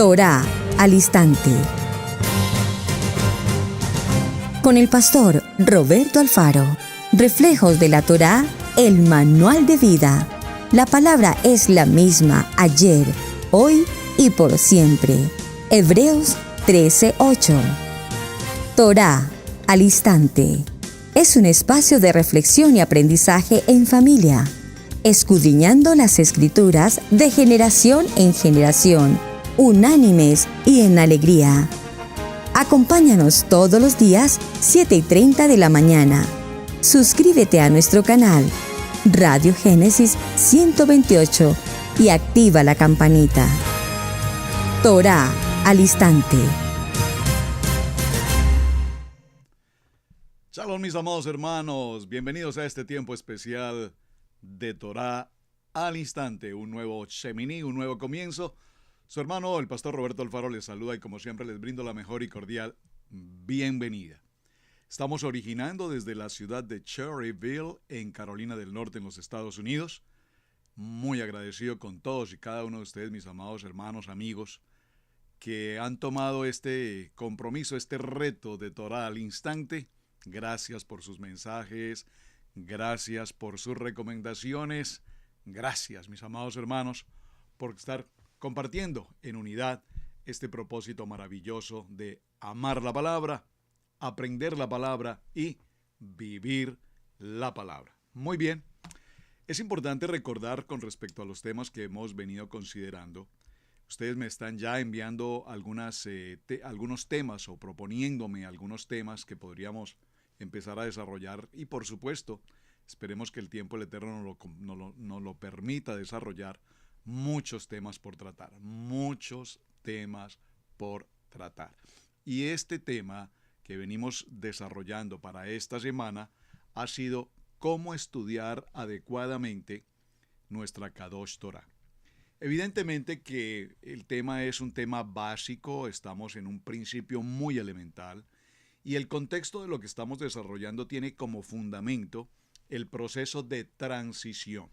Torá al instante. Con el pastor Roberto Alfaro. Reflejos de la Torá, el manual de vida. La palabra es la misma ayer, hoy y por siempre. Hebreos 13:8. Torá al instante. Es un espacio de reflexión y aprendizaje en familia, escudriñando las Escrituras de generación en generación, unánimes y en alegría. Acompáñanos todos los días, 7:30 de la mañana. Suscríbete a nuestro canal, Radio Génesis 128, y activa la campanita. Torá al instante. Shalom, mis amados hermanos, bienvenidos a este tiempo especial de Torá al instante, un nuevo Shemini, un nuevo comienzo. Su hermano, el pastor Roberto Alfaro, les saluda y como siempre les brindo la mejor y cordial bienvenida. Estamos originando desde la ciudad de Cherryville, en Carolina del Norte, en los Estados Unidos. Muy agradecido con todos y cada uno de ustedes, mis amados hermanos, amigos, que han tomado este compromiso, este reto de Torá al instante. Gracias por sus mensajes, gracias por sus recomendaciones, gracias, mis amados hermanos, por estar compartiendo en unidad este propósito maravilloso de amar la palabra, aprender la palabra y vivir la palabra. Muy bien, es importante recordar con respecto a los temas que hemos venido considerando. Ustedes me están ya enviando algunos temas o proponiéndome algunos temas que podríamos empezar a desarrollar y por supuesto, esperemos que el tiempo el Eterno nos lo permita desarrollar muchos temas por tratar, Y este tema que venimos desarrollando para esta semana ha sido cómo estudiar adecuadamente nuestra Kadosh Torah. Evidentemente que el tema es un tema básico, estamos en un principio muy elemental y el contexto de lo que estamos desarrollando tiene como fundamento el proceso de transición.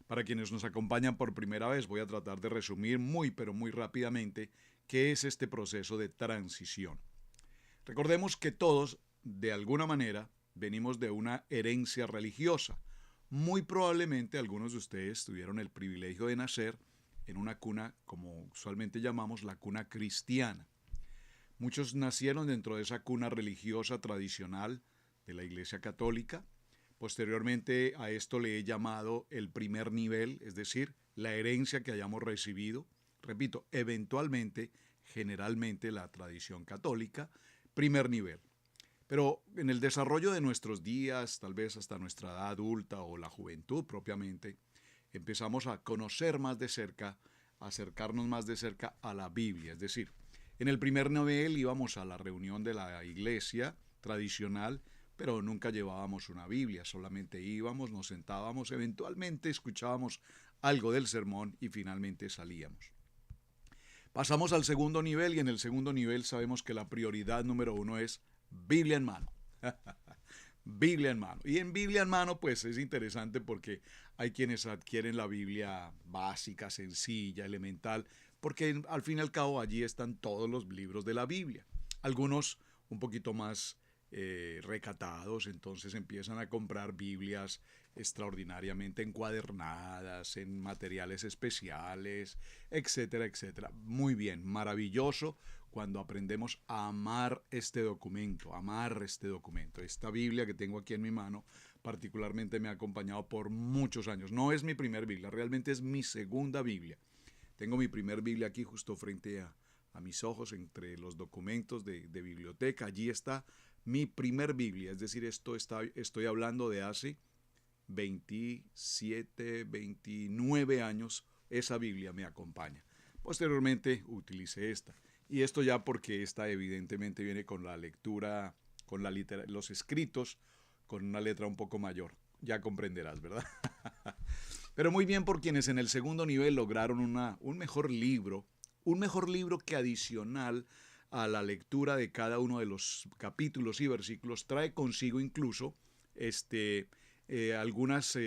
Para quienes nos acompañan por primera vez, voy a tratar de resumir pero muy rápidamente qué es este proceso de transición. Recordemos que todos, de alguna manera, venimos de una herencia religiosa. Muy probablemente algunos de ustedes tuvieron el privilegio de nacer en una cuna, como usualmente llamamos, la cuna cristiana. Muchos nacieron dentro de esa cuna religiosa tradicional de la Iglesia Católica. Posteriormente a esto le he llamado el primer nivel, es decir, la herencia que hayamos recibido. Repito, eventualmente, generalmente la tradición católica, primer nivel. Pero en el desarrollo de nuestros días, tal vez hasta nuestra edad adulta o la juventud propiamente, empezamos a conocer más de cerca, a acercarnos más de cerca a la Biblia. Es decir, en el primer nivel íbamos a la reunión de la iglesia tradicional, pero nunca llevábamos una Biblia, solamente íbamos, nos sentábamos, eventualmente escuchábamos algo del sermón y finalmente salíamos. Pasamos al segundo nivel y en el segundo nivel sabemos que la prioridad número uno es Biblia en mano. Biblia en mano. Y en Biblia en mano pues es interesante porque hay quienes adquieren la Biblia básica, sencilla, elemental, porque al fin y al cabo allí están todos los libros de la Biblia. Algunos un poquito más recatados, entonces empiezan a comprar Biblias extraordinariamente encuadernadas, en materiales especiales, etcétera, etcétera. Muy bien, maravilloso cuando aprendemos a amar este documento. Esta Biblia que tengo aquí en mi mano, particularmente me ha acompañado por muchos años. No es mi primer Biblia, realmente es mi segunda Biblia. Tengo mi primer Biblia aquí justo frente a mis ojos, entre los documentos de biblioteca. Allí está mi primer Biblia, es decir, estoy hablando de hace 27, 29 años, esa Biblia me acompaña. Posteriormente utilicé esta. Y esto ya porque esta evidentemente viene con la lectura, con los escritos, con una letra un poco mayor. Ya comprenderás, ¿verdad? Pero muy bien por quienes en el segundo nivel lograron un mejor libro que adicional a la lectura de cada uno de los capítulos y versículos trae consigo incluso algunas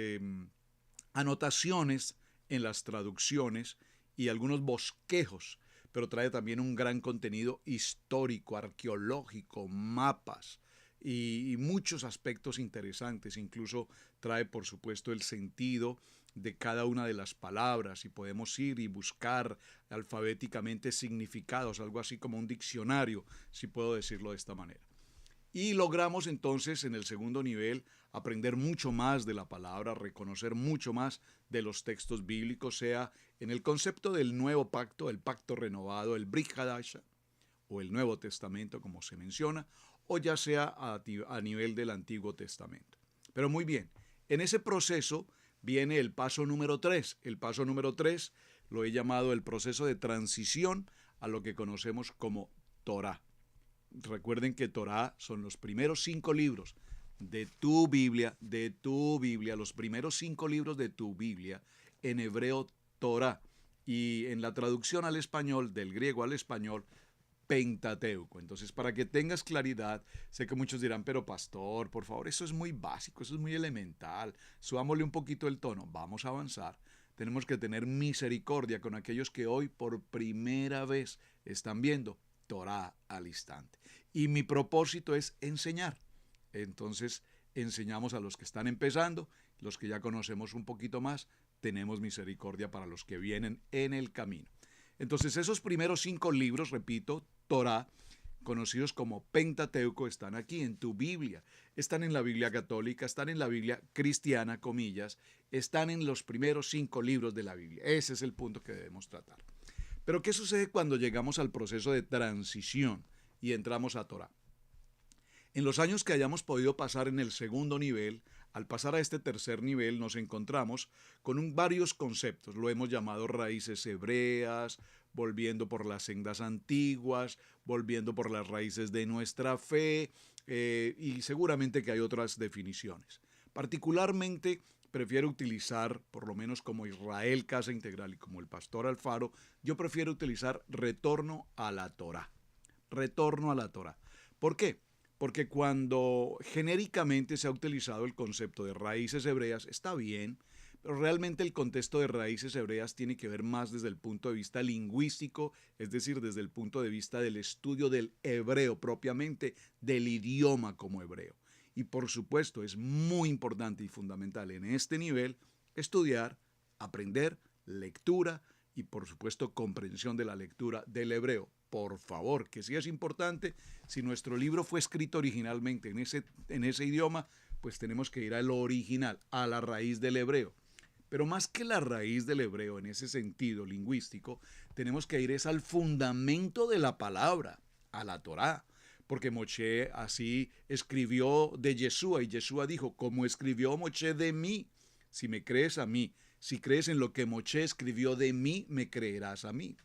anotaciones en las traducciones y algunos bosquejos pero trae también un gran contenido histórico, arqueológico, mapas y muchos aspectos interesantes. Incluso trae, por supuesto, el sentido de cada una de las palabras y podemos ir y buscar alfabéticamente significados, algo así como un diccionario, si puedo decirlo de esta manera. Y logramos entonces en el segundo nivel aprender mucho más de la palabra, reconocer mucho más de los textos bíblicos, sea en el concepto del nuevo pacto, el pacto renovado, el Brit Hadasha, o el Nuevo Testamento, como se menciona, o ya sea a nivel del Antiguo Testamento. Pero muy bien, en ese proceso viene el paso número 3. El paso número 3 lo he llamado el proceso de transición a lo que conocemos como Torá. Recuerden que Torá son los primeros 5 libros de tu Biblia, los primeros 5 libros de tu Biblia, en hebreo Torá, y en la traducción al español, del griego al español, Pentateuco. Entonces, para que tengas claridad, sé que muchos dirán, pero pastor, por favor, eso es muy básico, eso es muy elemental, subámosle un poquito el tono, vamos a avanzar. Tenemos que tener misericordia con aquellos que hoy por primera vez están viendo Torá al instante. Y mi propósito es enseñar. Entonces, enseñamos a los que están empezando, los que ya conocemos un poquito más, tenemos misericordia para los que vienen en el camino. Entonces, esos primeros 5 libros, repito, Torá, conocidos como Pentateuco, están aquí en tu Biblia. Están en la Biblia católica, están en la Biblia cristiana, comillas, están en los primeros 5 libros de la Biblia. Ese es el punto que debemos tratar. Pero, ¿qué sucede cuando llegamos al proceso de transición y entramos a Torá? En los años que hayamos podido pasar en el segundo nivel, al pasar a este tercer nivel nos encontramos con varios conceptos. Lo hemos llamado raíces hebreas, volviendo por las sendas antiguas, volviendo por las raíces de nuestra fe, y seguramente que hay otras definiciones. Particularmente prefiero utilizar, por lo menos como Israel Casa Integral y como el pastor Alfaro, yo prefiero utilizar retorno a la Torá. Retorno a la Torá. ¿Por qué? Porque cuando genéricamente se ha utilizado el concepto de raíces hebreas, está bien, pero realmente el contexto de raíces hebreas tiene que ver más desde el punto de vista lingüístico, es decir, desde el punto de vista del estudio del hebreo propiamente, del idioma como hebreo. Y por supuesto es muy importante y fundamental en este nivel estudiar, aprender, lectura y por supuesto comprensión de la lectura del hebreo. Por favor, que sí es importante, si nuestro libro fue escrito originalmente en ese idioma, pues tenemos que ir al original, a la raíz del hebreo. Pero más que la raíz del hebreo en ese sentido lingüístico, tenemos que ir es al fundamento de la palabra, a la Torá. Porque Moshe así escribió de Yeshua y Yeshua dijo, como escribió Moshe de mí, si me crees a mí, si crees en lo que Moshe escribió de mí, me creerás a mí.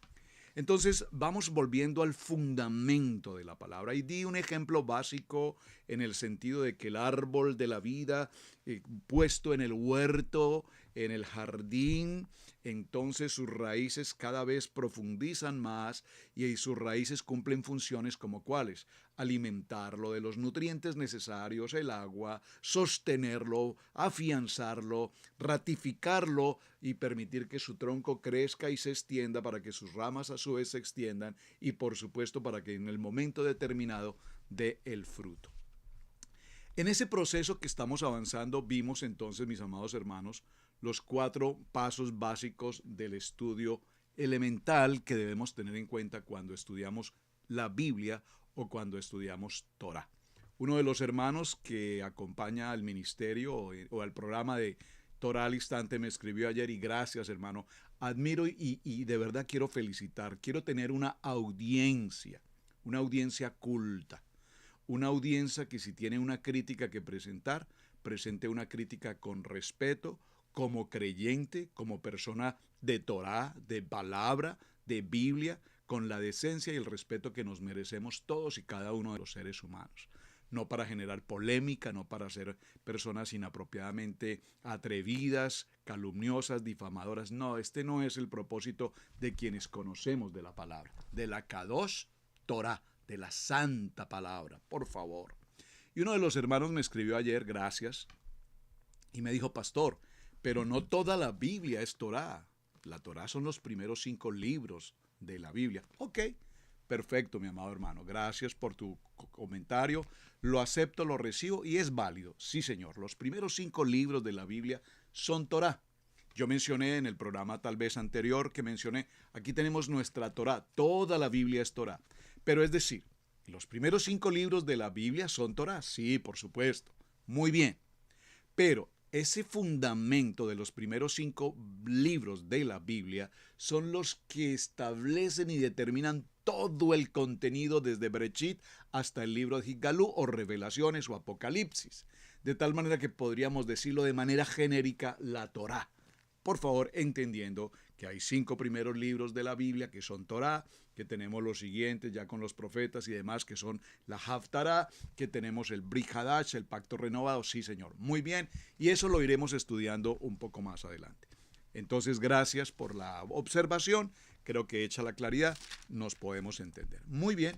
Entonces vamos volviendo al fundamento de la palabra y di un ejemplo básico en el sentido de que el árbol de la vida puesto en el huerto, en el jardín, entonces sus raíces cada vez profundizan más y sus raíces cumplen funciones como cuáles: alimentarlo de los nutrientes necesarios, el agua, sostenerlo, afianzarlo, ratificarlo y permitir que su tronco crezca y se extienda para que sus ramas a su vez se extiendan y por supuesto para que en el momento determinado dé el fruto. En ese proceso que estamos avanzando vimos entonces, mis amados hermanos, los 4 pasos básicos del estudio elemental que debemos tener en cuenta cuando estudiamos la Biblia o cuando estudiamos Torá. Uno de los hermanos que acompaña al ministerio o al programa de Torá al instante me escribió ayer y gracias, hermano. Admiro y de verdad quiero felicitar. Quiero tener una audiencia culta. Una audiencia que si tiene una crítica que presentar, presente una crítica con respeto, como creyente, como persona de Torá, de palabra, de Biblia, con la decencia y el respeto que nos merecemos todos y cada uno de los seres humanos. No para generar polémica, no para ser personas inapropiadamente atrevidas, calumniosas, difamadoras. No, este no es el propósito de quienes conocemos de la palabra, de la Kadosh Torah, de la santa palabra, por favor. Y uno de los hermanos me escribió ayer, gracias, y me dijo, pastor, pero no toda la Biblia es Torá. La Torá son los primeros 5 libros de la Biblia. Ok, perfecto, mi amado hermano. Gracias por tu comentario. Lo acepto, lo recibo y es válido. Sí, señor. Los primeros 5 libros de la Biblia son Torá. Yo mencioné en el programa tal vez anterior que mencioné, aquí tenemos nuestra Torá. Toda la Biblia es Torá. Pero es decir, los primeros 5 libros de la Biblia son Torá. Sí, por supuesto. Muy bien. Pero ese fundamento de los primeros 5 libros de la Biblia son los que establecen y determinan todo el contenido desde Bereshit hasta el libro de Higalú o Revelaciones o Apocalipsis. De tal manera que podríamos decirlo de manera genérica, la Torá. Por favor, entendiendo que hay 5 primeros libros de la Biblia que son Torá, que tenemos los siguientes ya con los profetas y demás que son la Haftará, que tenemos el Brit Hadash, el Pacto Renovado, sí señor, muy bien, y eso lo iremos estudiando un poco más adelante. Entonces, gracias por la observación, creo que hecha la claridad, nos podemos entender. Muy bien,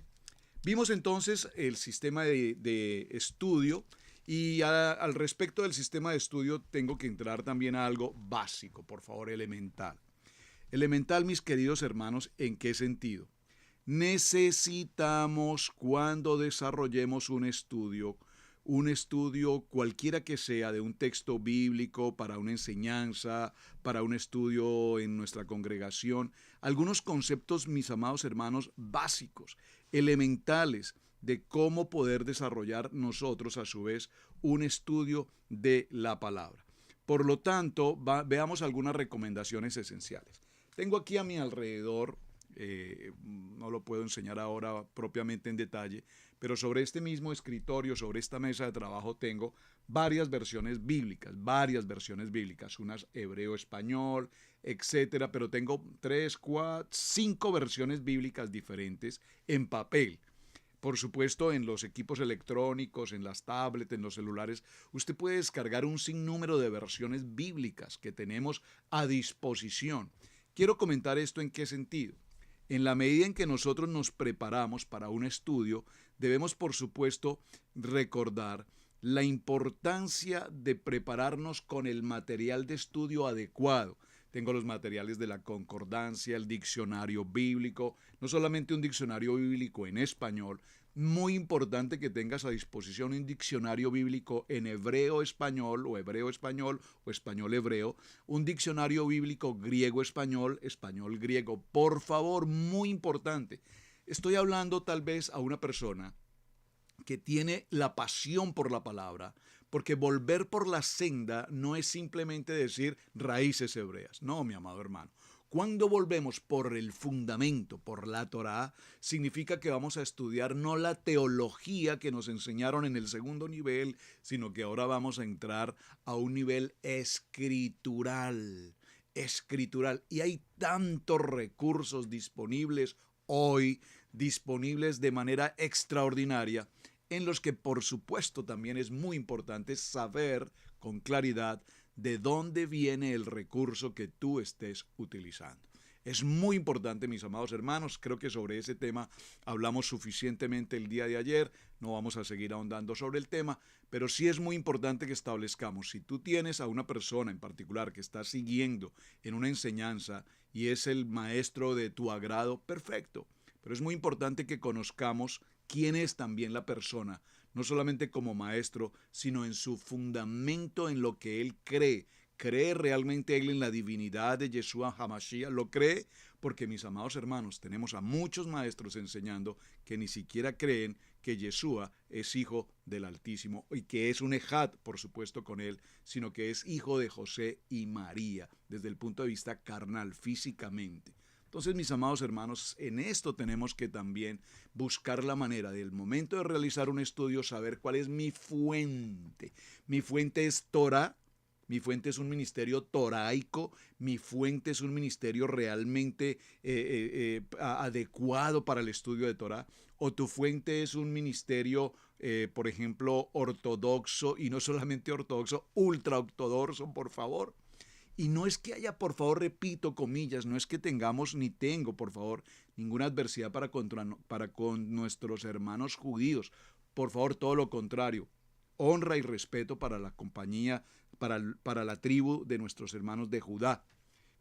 vimos entonces el sistema de estudio. Y al respecto del sistema de estudio tengo que entrar también a algo básico, por favor, elemental. Elemental, mis queridos hermanos, ¿en qué sentido? Necesitamos, cuando desarrollemos un estudio cualquiera que sea de un texto bíblico para una enseñanza, para un estudio en nuestra congregación, algunos conceptos, mis amados hermanos, básicos, elementales, de cómo poder desarrollar nosotros a su vez un estudio de la palabra. Por lo tanto, veamos algunas recomendaciones esenciales. Tengo aquí a mi alrededor, no lo puedo enseñar ahora propiamente en detalle, pero sobre este mismo escritorio, sobre esta mesa de trabajo tengo varias versiones bíblicas, unas hebreo-español, etcétera, pero tengo 3, 4, 5 versiones bíblicas diferentes en papel. Por supuesto, en los equipos electrónicos, en las tablets, en los celulares, usted puede descargar un sinnúmero de versiones bíblicas que tenemos a disposición. Quiero comentar esto en qué sentido. En la medida en que nosotros nos preparamos para un estudio, debemos, por supuesto, recordar la importancia de prepararnos con el material de estudio adecuado. Tengo los materiales de la concordancia, el diccionario bíblico, no solamente un diccionario bíblico en español, muy importante que tengas a disposición un diccionario bíblico en hebreo-español o hebreo-español o español-hebreo, un diccionario bíblico griego-español, español-griego, por favor, muy importante. Estoy hablando tal vez a una persona que tiene la pasión por la palabra, porque volver por la senda no es simplemente decir raíces hebreas. No, mi amado hermano. Cuando volvemos por el fundamento, por la Torá, significa que vamos a estudiar no la teología que nos enseñaron en el segundo nivel, sino que ahora vamos a entrar a un nivel escritural. Y hay tantos recursos disponibles hoy, disponibles de manera extraordinaria, en los que por supuesto también es muy importante saber con claridad de dónde viene el recurso que tú estés utilizando. Es muy importante, mis amados hermanos, creo que sobre ese tema hablamos suficientemente el día de ayer, no vamos a seguir ahondando sobre el tema, pero sí es muy importante que establezcamos, si tú tienes a una persona en particular que está siguiendo en una enseñanza y es el maestro de tu agrado, perfecto, pero es muy importante que conozcamos quién es también la persona, no solamente como maestro, sino en su fundamento en lo que él cree. ¿Cree realmente él en la divinidad de Yeshua HaMashiach? ¿Lo cree? Porque, mis amados hermanos, tenemos a muchos maestros enseñando que ni siquiera creen que Yeshua es hijo del Altísimo y que es un ejad, por supuesto, con él, sino que es hijo de José y María, desde el punto de vista carnal, físicamente. Entonces, mis amados hermanos, en esto tenemos que también buscar la manera del momento de realizar un estudio, saber cuál es mi fuente. Mi fuente es Torah, mi fuente es un ministerio toraico, mi fuente es un ministerio realmente adecuado para el estudio de Torah, o tu fuente es un ministerio, por ejemplo, ortodoxo, y no solamente ortodoxo, ultra ortodoxo, por favor. Y no es que haya, por favor, repito, comillas, no es que tengamos ni tengo, por favor, ninguna adversidad para con nuestros hermanos judíos. Por favor, todo lo contrario. Honra y respeto para la compañía, para la tribu de nuestros hermanos de Judá.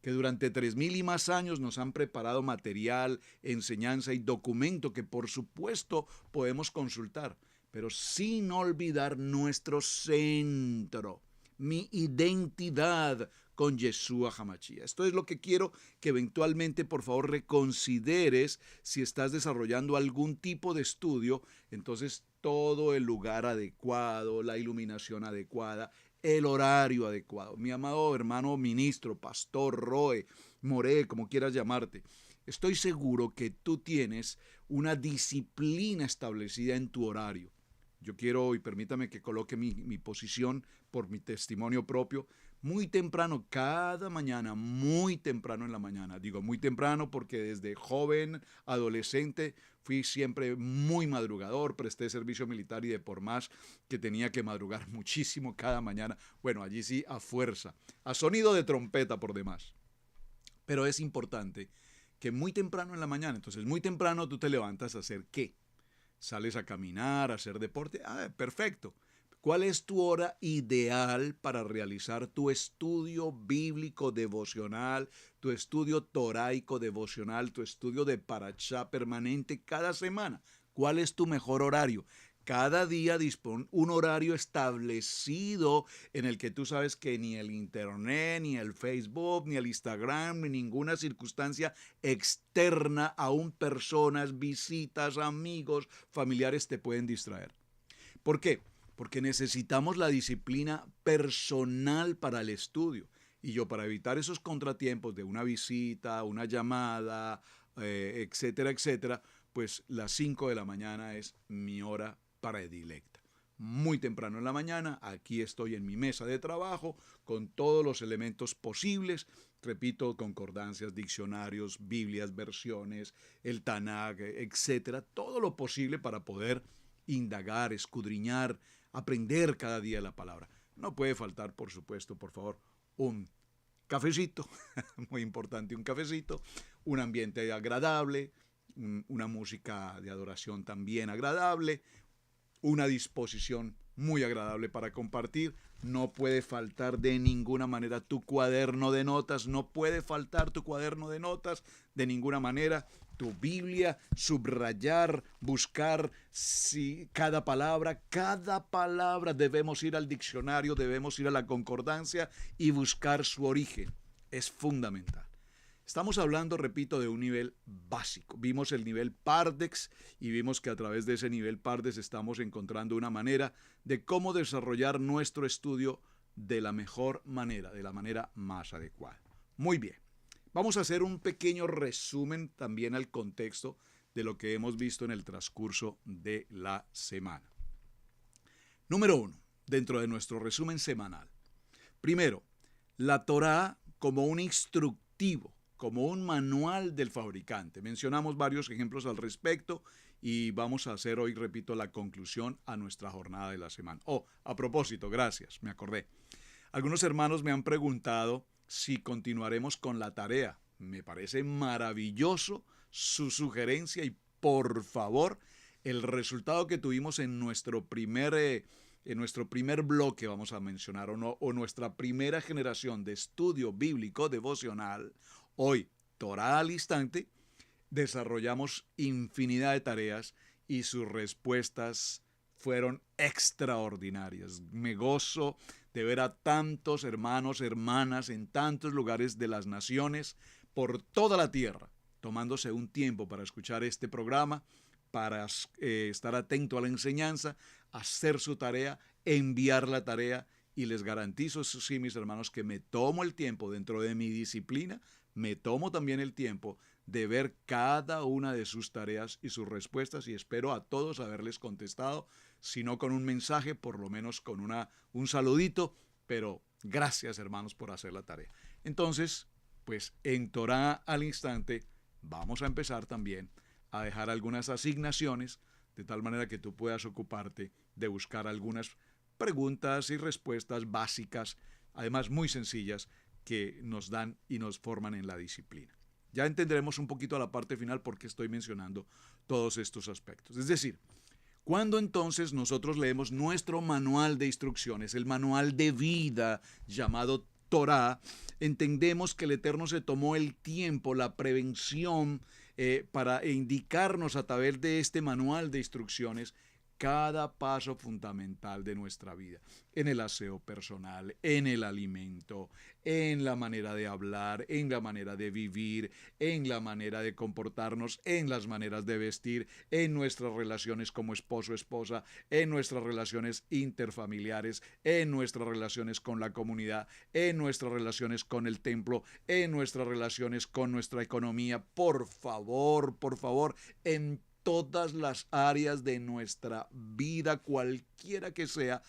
que durante 3000 y más años nos han preparado material, enseñanza y documento que por supuesto podemos consultar, pero sin olvidar nuestro centro, mi identidad con Yeshua HaMashiach. Esto es lo que quiero que eventualmente, por favor, reconsideres si estás desarrollando algún tipo de estudio. Entonces, todo el lugar adecuado, la iluminación adecuada, el horario adecuado. Mi amado hermano ministro, pastor, Roe, More, como quieras llamarte, estoy seguro que tú tienes una disciplina establecida en tu horario. Yo quiero, y permítame que coloque mi posición por mi testimonio propio, muy temprano, cada mañana, muy temprano en la mañana. Digo muy temprano porque desde joven, adolescente, fui siempre muy madrugador, presté servicio militar y de por más que tenía que madrugar muchísimo cada mañana. Bueno, allí sí a fuerza, a sonido de trompeta por demás. Pero es importante que muy temprano en la mañana, entonces muy temprano tú te levantas a hacer ¿qué? Sales a caminar, a hacer deporte. Perfecto. ¿Cuál es tu hora ideal para realizar tu estudio bíblico devocional, tu estudio toraico devocional, tu estudio de parashá permanente cada semana? ¿Cuál es tu mejor horario? Cada día dispone un horario establecido en el que tú sabes que ni el internet, ni el Facebook, ni el Instagram, ni ninguna circunstancia externa, aún personas, visitas, amigos, familiares te pueden distraer. ¿Por qué? Porque necesitamos la disciplina personal para el estudio. Y yo, para evitar esos contratiempos de una visita, una llamada, etcétera, etcétera, pues las 5 de la mañana es mi hora predilecta. Muy temprano en la mañana, aquí estoy en mi mesa de trabajo con todos los elementos posibles. Repito, concordancias, diccionarios, Biblias, versiones, el Tanaj, etcétera. Todo lo posible para poder indagar, escudriñar, aprender cada día la palabra. No puede faltar, por supuesto, por favor, un cafecito, muy importante, un cafecito, un ambiente agradable, una música de adoración también agradable, una disposición muy agradable para compartir. No puede faltar de ninguna manera tu cuaderno de notas, no puede faltar tu cuaderno de notas de ninguna manera. Tu Biblia, subrayar, buscar cada palabra debemos ir al diccionario, debemos ir a la concordancia y buscar su origen. Es fundamental. Estamos hablando, repito, de un nivel básico. Vimos el nivel Pardex y vimos que a través de ese nivel Pardex estamos encontrando una manera de cómo desarrollar nuestro estudio de la mejor manera, de la manera más adecuada. Muy bien. Vamos a hacer un pequeño resumen también al contexto de lo que hemos visto en el transcurso de la semana. Número 1, dentro de nuestro resumen semanal. Primero, la Torá como un instructivo, como un manual del fabricante. Mencionamos varios ejemplos al respecto y vamos a hacer hoy, repito, la conclusión a nuestra jornada de la semana. A propósito, gracias, me acordé. Algunos hermanos me han preguntado si continuaremos con la tarea. Me parece maravilloso su sugerencia y por favor, el resultado que tuvimos en nuestro primer bloque, vamos a mencionar, o nuestra primera generación de estudio bíblico devocional, hoy, Torá al instante, desarrollamos infinidad de tareas y sus respuestas fueron extraordinarias. Me gozo de ver a tantos hermanos, hermanas en tantos lugares de las naciones por toda la tierra, tomándose un tiempo para escuchar este programa, para estar atento a la enseñanza, hacer su tarea, enviar la tarea, y les garantizo, eso sí, mis hermanos, que me tomo el tiempo dentro de mi disciplina, me tomo también el tiempo de ver cada una de sus tareas y sus respuestas, y espero a todos haberles contestado, si no con un mensaje, por lo menos con un saludito, pero gracias, hermanos, por hacer la tarea. Entonces, pues en Torá al instante vamos a empezar también a dejar algunas asignaciones, de tal manera que tú puedas ocuparte de buscar algunas preguntas y respuestas básicas, además muy sencillas, que nos dan y nos forman en la disciplina. Ya entenderemos un poquito a la parte final por qué estoy mencionando todos estos aspectos. Es decir, cuando entonces nosotros leemos nuestro manual de instrucciones, el manual de vida llamado Torá, entendemos que el Eterno se tomó el tiempo, la prevención, para indicarnos a través de este manual de instrucciones cada paso fundamental de nuestra vida, en el aseo personal, en el alimento, en la manera de hablar, en la manera de vivir, en la manera de comportarnos, en las maneras de vestir, en nuestras relaciones como esposo-esposa, en nuestras relaciones interfamiliares, en nuestras relaciones con la comunidad, en nuestras relaciones con el templo, en nuestras relaciones con nuestra economía. Por favor, en todas las áreas de nuestra vida, cualquiera que sea,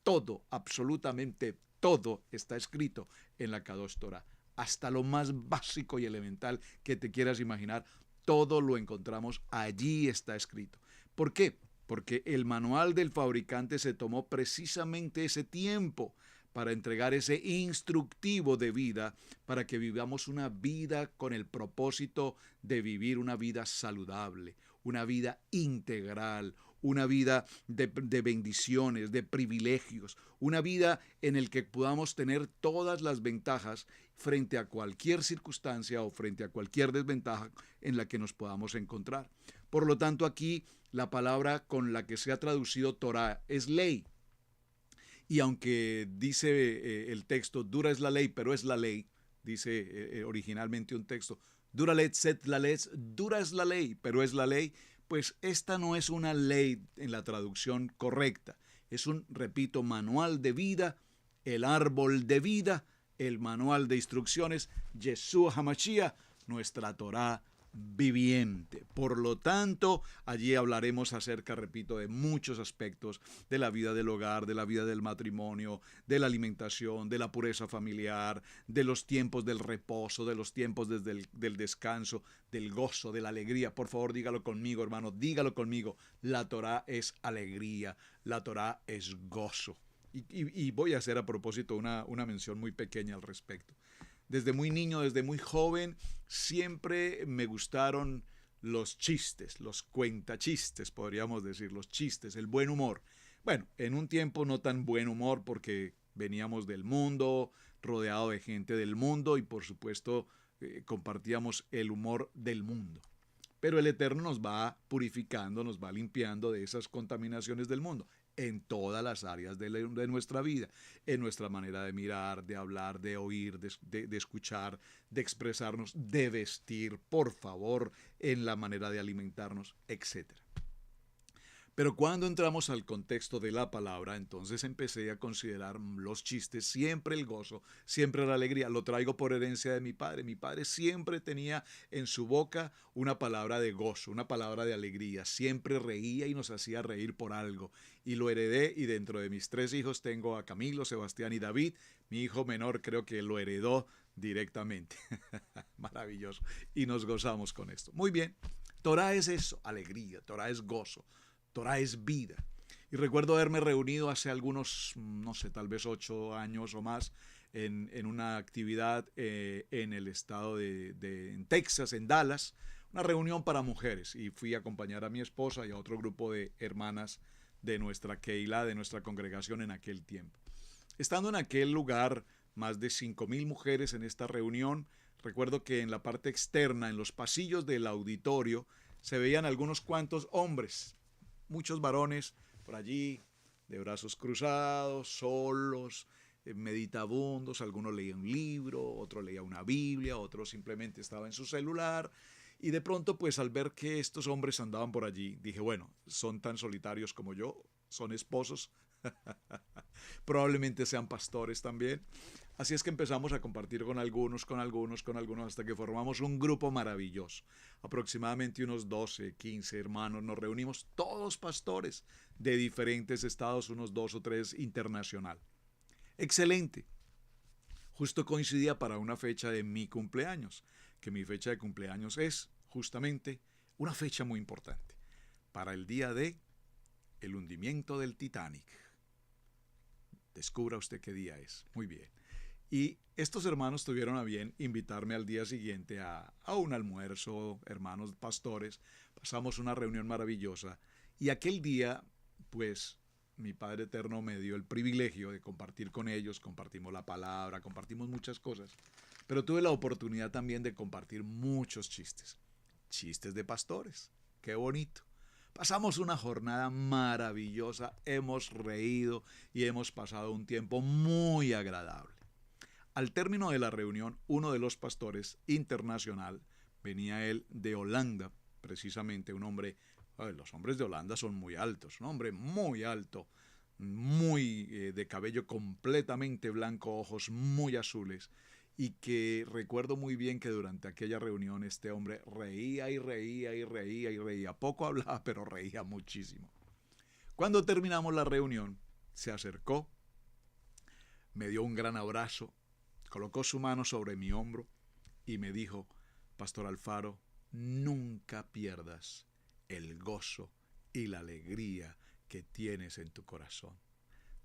todo, absolutamente todo está escrito en la Kadosh Torah. Hasta lo más básico y elemental que te quieras imaginar, todo lo encontramos allí, está escrito. ¿Por qué? Porque el manual del fabricante se tomó precisamente ese tiempo para entregar ese instructivo de vida, para que vivamos una vida con el propósito de vivir una vida saludable, una vida integral, una vida de bendiciones, de privilegios, una vida en el que podamos tener todas las ventajas frente a cualquier circunstancia o frente a cualquier desventaja en la que nos podamos encontrar. Por lo tanto, aquí la palabra con la que se ha traducido Torah es ley. Y aunque dice el texto, dura es la ley, pero es la ley, dice originalmente un texto, dura es la ley, pero es la ley, pues esta no es una ley en la traducción correcta. Es un, repito, manual de vida, el árbol de vida, el manual de instrucciones, Yeshua HaMashiach, nuestra Torah viviente. Por lo tanto, allí hablaremos acerca, repito, de muchos aspectos de la vida del hogar, de la vida del matrimonio, de la alimentación, de la pureza familiar, de los tiempos del reposo, de los tiempos del descanso, del gozo, de la alegría. Por favor, dígalo conmigo, hermano, dígalo conmigo. La Torah es alegría, la Torah es gozo. Y voy a hacer a propósito una mención muy pequeña al respecto. Desde muy niño, desde muy joven, siempre me gustaron los chistes, los cuentachistes, podríamos decir, los chistes, el buen humor. Bueno, en un tiempo no tan buen humor porque veníamos del mundo, rodeado de gente del mundo y por supuesto compartíamos el humor del mundo. Pero el Eterno nos va purificando, nos va limpiando de esas contaminaciones del mundo en todas las áreas de nuestra vida, en nuestra manera de mirar, de hablar, de oír, de escuchar, de expresarnos, de vestir, por favor, en la manera de alimentarnos, etc. Pero cuando entramos al contexto de la palabra, entonces empecé a considerar los chistes, siempre el gozo, siempre la alegría. Lo traigo por herencia de mi padre. Mi padre siempre tenía en su boca una palabra de gozo, una palabra de alegría. Siempre reía y nos hacía reír por algo. Y lo heredé, y dentro de mis 3 hijos tengo a Camilo, Sebastián y David. Mi hijo menor creo que lo heredó directamente. Maravilloso. Y nos gozamos con esto. Muy bien. Torah es eso, alegría. Torah es gozo. Torah es vida. Y recuerdo haberme reunido hace algunos, no sé, tal vez 8 años o más, en una actividad en el estado en Texas, en Dallas, una reunión para mujeres. Y fui a acompañar a mi esposa y a otro grupo de hermanas de nuestra Keilah, de nuestra congregación en aquel tiempo. Estando en aquel lugar, más de 5,000 mujeres en esta reunión, recuerdo que en la parte externa, en los pasillos del auditorio, se veían algunos cuantos hombres, muchos varones por allí, de brazos cruzados, solos, meditabundos. Algunos leían un libro, otro leía una Biblia, otro simplemente estaba en su celular. Y de pronto, pues al ver que estos hombres andaban por allí, dije, bueno, son tan solitarios como yo, son esposos, probablemente sean pastores también. Así es que empezamos a compartir con algunos, hasta que formamos un grupo maravilloso. Aproximadamente unos 12, 15 hermanos, nos reunimos, todos pastores de diferentes estados, unos 2 o 3 internacional. Excelente. Justo coincidía para una fecha de mi cumpleaños, que mi fecha de cumpleaños es justamente una fecha muy importante, para el día de el hundimiento del Titanic. Descubra usted qué día es. Muy bien. Y estos hermanos tuvieron a bien invitarme al día siguiente a un almuerzo, hermanos pastores. Pasamos una reunión maravillosa. Y aquel día, pues, mi Padre Eterno me dio el privilegio de compartir con ellos, compartimos la palabra, compartimos muchas cosas, pero tuve la oportunidad también de compartir muchos chistes, chistes de pastores, qué bonito. Pasamos una jornada maravillosa, hemos reído y hemos pasado un tiempo muy agradable. Al término de la reunión, uno de los pastores internacional, venía él de Holanda, precisamente un hombre, los hombres de Holanda son muy altos, un hombre muy alto, muy de cabello completamente blanco, ojos muy azules, y que recuerdo muy bien que durante aquella reunión este hombre reía y reía y reía y reía. Poco hablaba, pero reía muchísimo. Cuando terminamos la reunión, se acercó, me dio un gran abrazo, colocó su mano sobre mi hombro y me dijo: Pastor Alfaro, nunca pierdas el gozo y la alegría que tienes en tu corazón.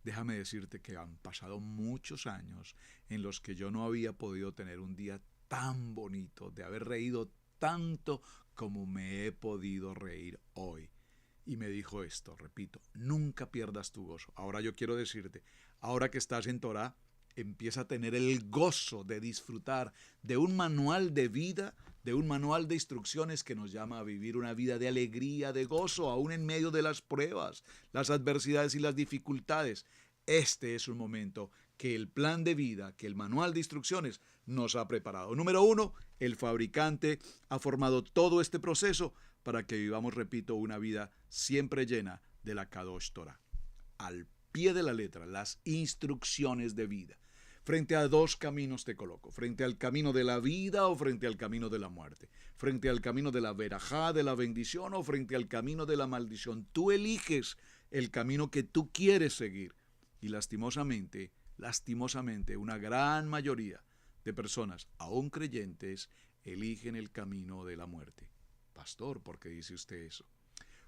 Déjame decirte que han pasado muchos años en los que yo no había podido tener un día tan bonito, de haber reído tanto como me he podido reír hoy. Y me dijo esto, repito, nunca pierdas tu gozo. Ahora yo quiero decirte, ahora que estás en Torá, empieza a tener el gozo de disfrutar de un manual de vida, de un manual de instrucciones que nos llama a vivir una vida de alegría, de gozo, aún en medio de las pruebas, las adversidades y las dificultades. Este es un momento que el plan de vida, que el manual de instrucciones nos ha preparado. Número 1, el fabricante ha formado todo este proceso para que vivamos, repito, una vida siempre llena de la Kadosh Torah. Al pie de la letra, las instrucciones de vida. Frente a dos caminos te coloco, frente al camino de la vida o frente al camino de la muerte, frente al camino de la verajá, de la bendición o frente al camino de la maldición. Tú eliges el camino que tú quieres seguir y lastimosamente, una gran mayoría de personas, aún creyentes, eligen el camino de la muerte. Pastor, ¿por qué dice usted eso?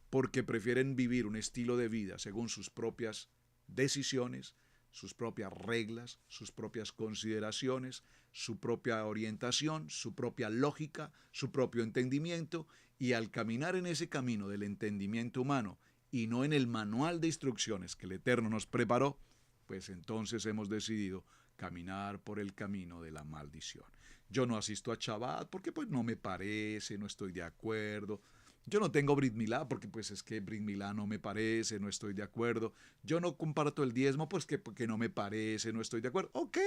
Porque prefieren vivir un estilo de vida según sus propias decisiones, sus propias reglas, sus propias consideraciones, su propia orientación, su propia lógica, su propio entendimiento, y al caminar en ese camino del entendimiento humano y no en el manual de instrucciones que el Eterno nos preparó, pues entonces hemos decidido caminar por el camino de la maldición. Yo no asisto a Shabbat porque pues no me parece, no estoy de acuerdo. Yo no tengo Brit Milá porque pues es que Brit Milá no me parece, no estoy de acuerdo. Yo no comparto el diezmo pues que porque no me parece, no estoy de acuerdo. Ok,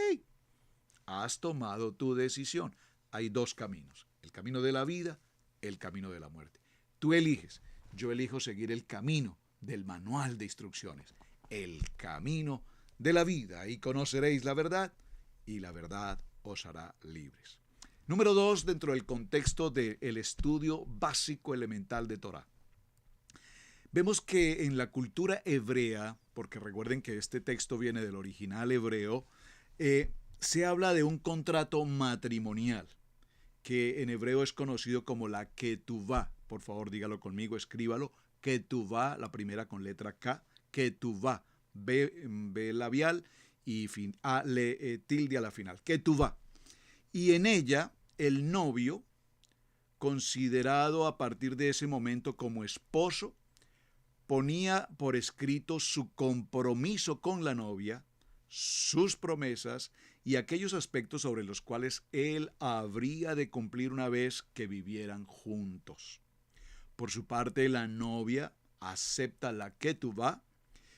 has tomado tu decisión. Hay dos caminos, el camino de la vida, el camino de la muerte. Tú eliges, yo elijo seguir el camino del manual de instrucciones, el camino de la vida, y conoceréis la verdad, y la verdad os hará libres. Número 2, dentro del contexto del estudio básico elemental de Torá. Vemos que en la cultura hebrea, porque recuerden que este texto viene del original hebreo, se habla de un contrato matrimonial, que en hebreo es conocido como la ketuvá. Por favor, dígalo conmigo, escríbalo. Ketuvá, la primera con letra K, ketuvá, B labial y tilde a la final. Ketuvá. Y en ella, el novio, considerado a partir de ese momento como esposo, ponía por escrito su compromiso con la novia, sus promesas y aquellos aspectos sobre los cuales él habría de cumplir una vez que vivieran juntos. Por su parte, la novia acepta la ketuvá,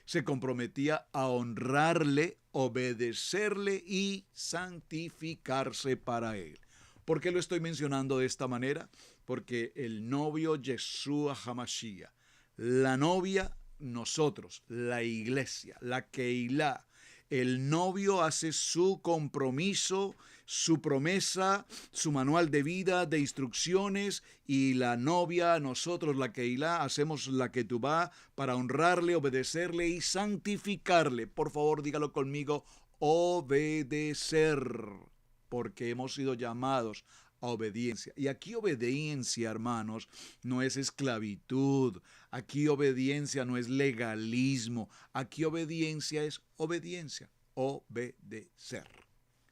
se comprometía a honrarle, obedecerle y santificarse para él. ¿Por qué lo estoy mencionando de esta manera? Porque el novio Yeshua HaMashiach, la novia nosotros, la iglesia, la Keilah, el novio hace su compromiso, su promesa, su manual de vida, de instrucciones, y la novia, nosotros, la Keilah, hacemos la ketubá para honrarle, obedecerle y santificarle. Por favor, dígalo conmigo, obedecer, porque hemos sido llamados a obediencia. Y aquí obediencia, hermanos, no es esclavitud. Aquí obediencia no es legalismo. Aquí obediencia es obediencia. Obedecer.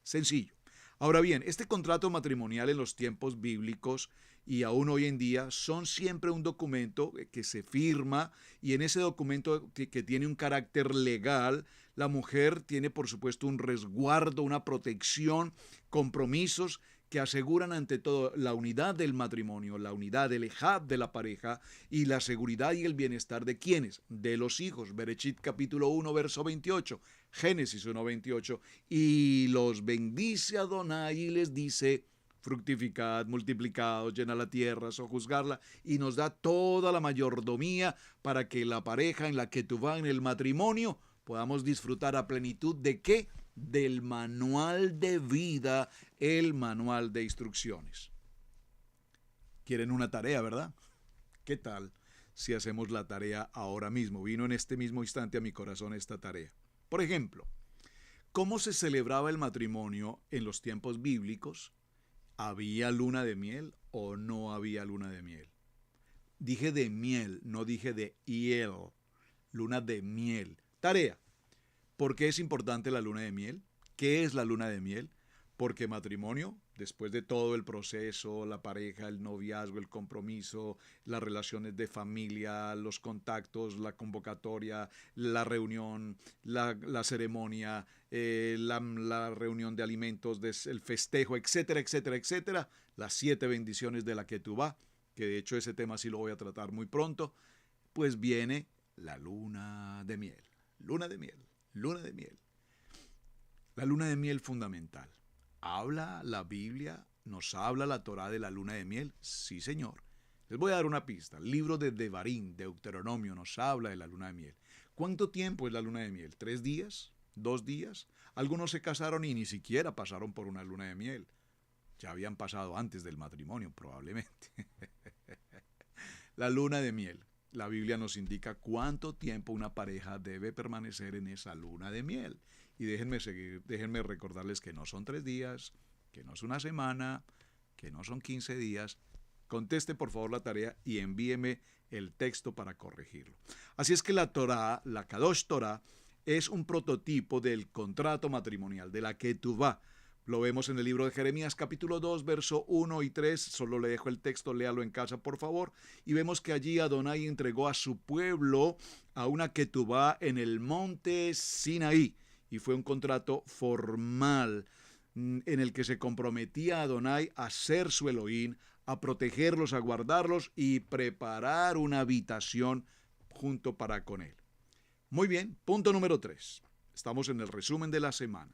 Sencillo. Ahora bien, este contrato matrimonial en los tiempos bíblicos y aún hoy en día son siempre un documento que se firma, y en ese documento que tiene un carácter legal, la mujer tiene por supuesto un resguardo, una protección, compromisos que aseguran ante todo la unidad del matrimonio, la unidad del ejab de la pareja y la seguridad y el bienestar de quienes, de los hijos. Berechit capítulo 1 verso 28, Génesis 1 28, y los bendice Adonai y les dice: fructificad, multiplicaos, llena la tierra, sojuzgarla, y nos da toda la mayordomía para que la pareja en la que tú vas, en el matrimonio, podamos disfrutar a plenitud de ¿qué? Del manual de vida, el manual de instrucciones. Quieren una tarea, ¿verdad? ¿Qué tal si hacemos la tarea ahora mismo? Vino en este mismo instante a mi corazón esta tarea. Por ejemplo, ¿cómo se celebraba el matrimonio en los tiempos bíblicos? ¿Había luna de miel o no había luna de miel? Dije de miel, no dije de hiel. Luna de miel. Tarea. ¿Por qué es importante la luna de miel? ¿Qué es la luna de miel? Porque matrimonio, después de todo el proceso, la pareja, el noviazgo, el compromiso, las relaciones de familia, los contactos, la convocatoria, la reunión, la ceremonia, la reunión de alimentos, el festejo, etcétera, etcétera, etcétera, las 7 bendiciones de la Ketubá, que de hecho ese tema sí lo voy a tratar muy pronto, pues viene la luna de miel. Luna de miel, luna de miel. La luna de miel fundamental. ¿Habla la Biblia, nos habla la Torá de la luna de miel? Sí, señor. Les voy a dar una pista. El libro de Devarim, Deuteronomio, nos habla de la luna de miel. ¿Cuánto tiempo es la luna de miel? ¿3 días? ¿2 días? Algunos se casaron y ni siquiera pasaron por una luna de miel. Ya habían pasado antes del matrimonio, probablemente. La luna de miel. La Biblia nos indica cuánto tiempo una pareja debe permanecer en esa luna de miel. Y déjenme recordarles que no son 3 días, que no es una semana, que no son 15 días. Conteste por favor la tarea y envíeme el texto para corregirlo. Así es que la Torá, la Kadosh Torá, es un prototipo del contrato matrimonial, de la Ketubá. Lo vemos en el libro de Jeremías capítulo 2, verso 1 y 3. Solo le dejo el texto, léalo en casa por favor. Y vemos que allí Adonai entregó a su pueblo a una Ketubá en el monte Sinaí. Y fue un contrato formal en el que se comprometía a Adonai a ser su Elohim, a protegerlos, a guardarlos y preparar una habitación junto para con él. Muy bien, punto número 3. Estamos en el resumen de la semana.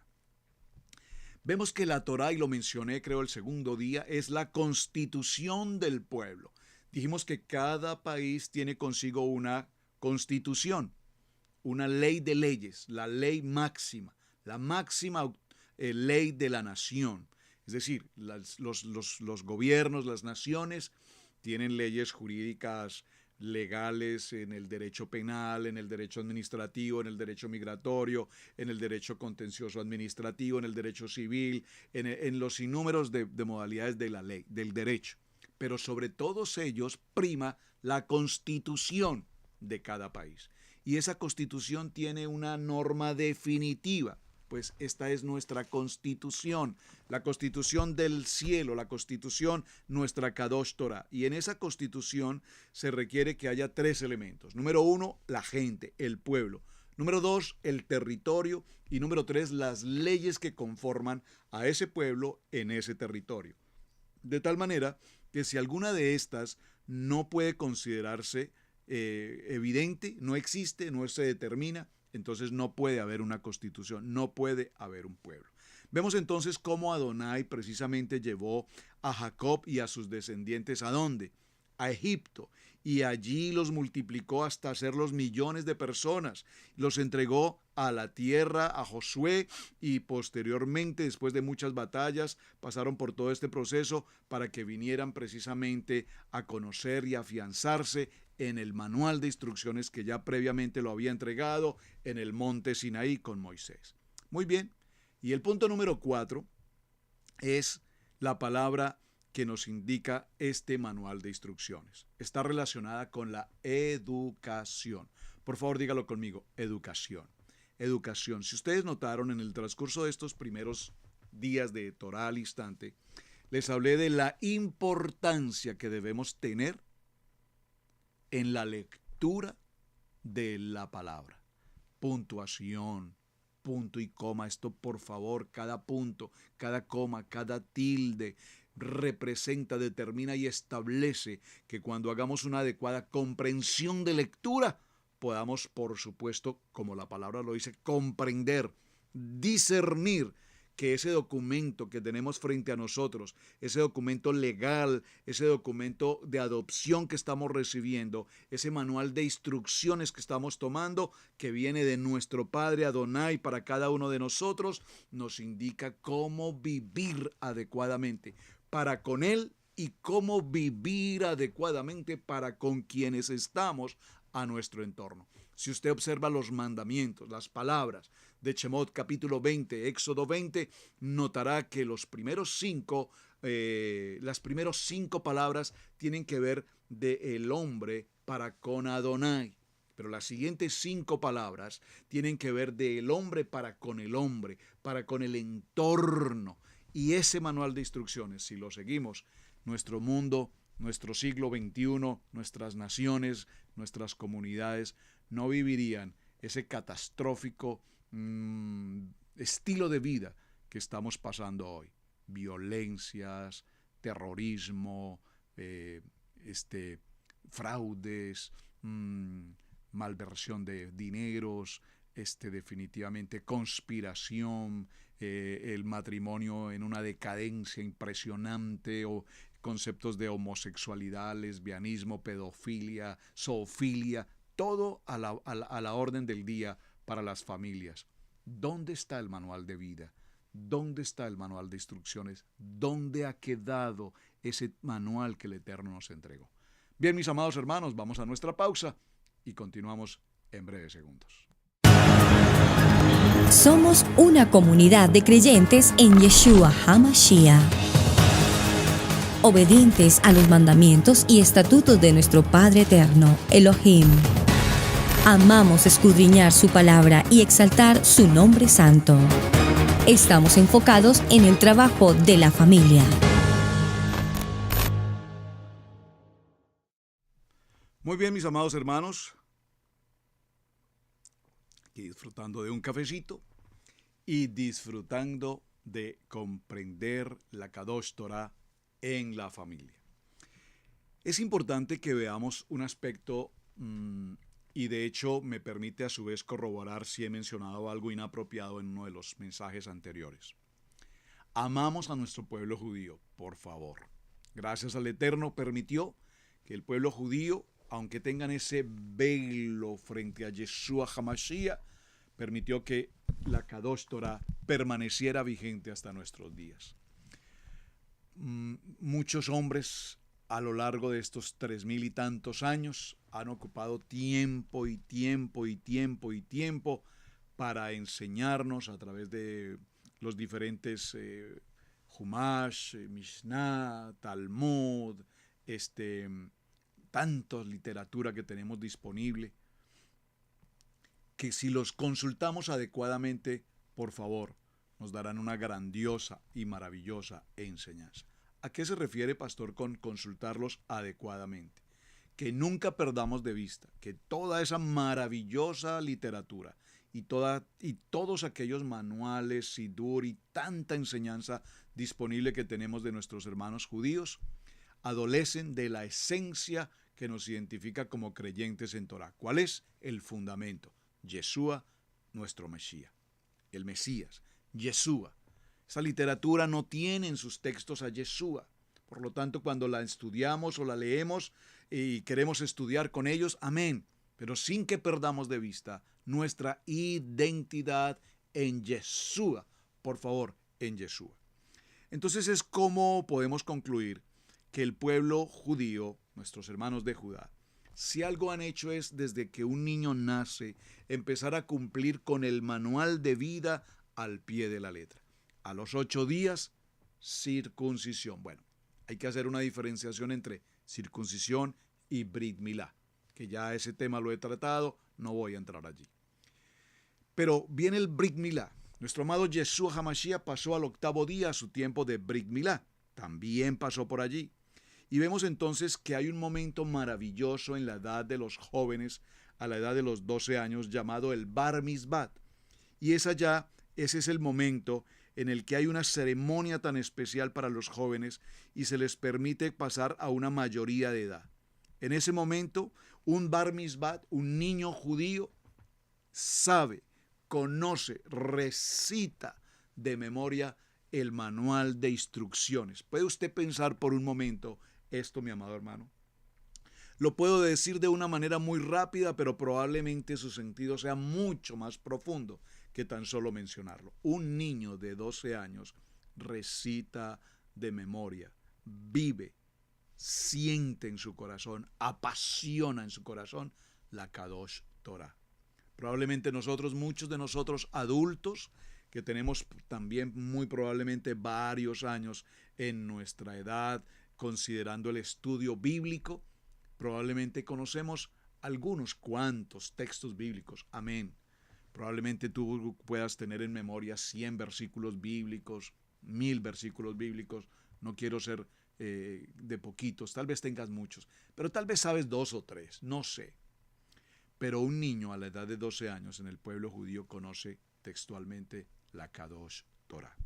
Vemos que la Torá, y lo mencioné creo el segundo día, es la constitución del pueblo. Dijimos que cada país tiene consigo una constitución, una ley de leyes, la ley máxima, la máxima ley de la nación. Es decir, los gobiernos, las naciones tienen leyes jurídicas legales en el derecho penal, en el derecho administrativo, en el derecho migratorio, en el derecho contencioso administrativo, en el derecho civil, en los sinnúmeros de modalidades de la ley, del derecho. Pero sobre todos ellos prima la constitución de cada país. Y esa constitución tiene una norma definitiva. Pues esta es nuestra constitución, la constitución del cielo, la constitución, nuestra Kadosh Torah. Y en esa constitución se requiere que haya 3 elementos. Número 1, la gente, el pueblo. Número 2, el territorio. Y número 3, las leyes que conforman a ese pueblo en ese territorio. De tal manera que si alguna de estas no puede considerarse evidente, no existe, no se determina, entonces no puede haber una constitución, no puede haber un pueblo. Vemos entonces cómo Adonai precisamente llevó a Jacob y a sus descendientes ¿a dónde? A Egipto, y allí los multiplicó hasta hacerlos millones de personas. Los entregó a la tierra, a Josué, y posteriormente, después de muchas batallas, pasaron por todo este proceso para que vinieran precisamente a conocer y afianzarse en el manual de instrucciones que ya previamente lo había entregado en el monte Sinaí con Moisés. Muy bien, y el punto número 4 es la palabra que nos indica este manual de instrucciones. Está relacionada con la educación. Por favor, dígalo conmigo, educación. Educación. Si ustedes notaron en el transcurso de estos primeros días de Torá al instante, les hablé de la importancia que debemos tener en la lectura de la palabra. Puntuación, punto y coma, esto por favor, cada punto, cada coma, cada tilde representa, determina y establece que cuando hagamos una adecuada comprensión de lectura, podamos, por supuesto, como la palabra lo dice, comprender, discernir que ese documento que tenemos frente a nosotros, ese documento legal, ese documento de adopción que estamos recibiendo, ese manual de instrucciones que estamos tomando, que viene de nuestro Padre Adonai para cada uno de nosotros, nos indica cómo vivir adecuadamente para con Él y cómo vivir adecuadamente para con quienes estamos a nuestro entorno. Si usted observa los mandamientos, las palabras de Shemot capítulo 20, Éxodo 20, notará que las primeras cinco palabras tienen que ver de el hombre para con Adonai. Pero las siguientes 5 palabras tienen que ver del hombre, para con el entorno. Y ese manual de instrucciones, si lo seguimos, nuestro mundo, nuestro siglo XXI, nuestras naciones, nuestras comunidades, no vivirían ese catastrófico estilo de vida que estamos pasando hoy. Violencias, terrorismo, fraudes, malversión de dineros, definitivamente conspiración, el matrimonio en una decadencia impresionante, o conceptos de homosexualidad, lesbianismo, pedofilia, zoofilia, todo a la orden del día para las familias. ¿Dónde está el manual de vida? ¿Dónde está el manual de instrucciones? ¿Dónde ha quedado ese manual que el Eterno nos entregó? Bien, mis amados hermanos, vamos a nuestra pausa y continuamos en breves segundos. Somos una comunidad de creyentes en Yeshua HaMashiach, obedientes a los mandamientos y estatutos de nuestro Padre Eterno, Elohim. Amamos escudriñar su palabra y exaltar su nombre santo. Estamos enfocados en el trabajo de la familia. Muy bien, mis amados hermanos, aquí disfrutando de un cafecito y disfrutando de comprender la Kadosh Torah en la familia. Es importante que veamos un aspecto y de hecho me permite a su vez corroborar si he mencionado algo inapropiado en uno de los mensajes anteriores. Amamos a nuestro pueblo judío, por favor. Gracias al Eterno permitió que el pueblo judío, aunque tengan ese velo frente a Yeshua HaMashiach, permitió que la Kadosh Torah permaneciera vigente hasta nuestros días. Muchos hombres a lo largo de estos 3000 y tantos años han ocupado tiempo y tiempo y tiempo y tiempo para enseñarnos a través de los diferentes Humash, Mishnah, Talmud, tantas literatura que tenemos disponible, que si los consultamos adecuadamente, por favor, nos darán una grandiosa y maravillosa enseñanza. ¿A qué se refiere, pastor, con consultarlos adecuadamente? Que nunca perdamos de vista que toda esa maravillosa literatura y todos aquellos manuales, sidur y tanta enseñanza disponible que tenemos de nuestros hermanos judíos adolecen de la esencia que nos identifica como creyentes en Torah. ¿Cuál es? El fundamento. Yeshua, nuestro Mesías. El Mesías. Yeshua. Esa literatura no tiene en sus textos a Yeshua. Por lo tanto, cuando la estudiamos o la leemos y queremos estudiar con ellos, amén. Pero sin que perdamos de vista nuestra identidad en Yeshua. Por favor, en Yeshua. Entonces es como podemos concluir que el pueblo judío, nuestros hermanos de Judá, si algo han hecho es desde que un niño nace, empezar a cumplir con el manual de vida al pie de la letra. A los 8 días, circuncisión. Bueno, hay que hacer una diferenciación entre circuncisión y Brit Milá, que ya ese tema lo he tratado, no voy a entrar allí. Pero viene el Brit Milá. Nuestro amado Yeshua HaMashiach pasó al 8º día a su tiempo de Brit Milá. También pasó por allí. Y vemos entonces que hay un momento maravilloso en la edad de los jóvenes, a la edad de los 12 años, llamado el Bar Mitzvah. Y ese es el momento en el que hay una ceremonia tan especial para los jóvenes y se les permite pasar a una mayoría de edad. En ese momento, un Bar Mitzvah, un niño judío, sabe, conoce, recita de memoria el manual de instrucciones. ¿Puede usted pensar por un momento esto, mi amado hermano? Lo puedo decir de una manera muy rápida, pero probablemente su sentido sea mucho más profundo que tan solo mencionarlo. Un niño de 12 años recita de memoria, vive, siente en su corazón, apasiona en su corazón la Kadosh Torah. Probablemente muchos de nosotros adultos, que tenemos también muy probablemente varios años en nuestra edad, considerando el estudio bíblico, probablemente conocemos algunos cuantos textos bíblicos. Amén. Probablemente tú puedas tener en memoria 100 versículos bíblicos, 1000 versículos bíblicos. No quiero ser de poquitos, tal vez tengas muchos, pero tal vez sabes 2 o 3, no sé. Pero un niño a la edad de 12 años en el pueblo judío conoce textualmente la Kadosh Torah.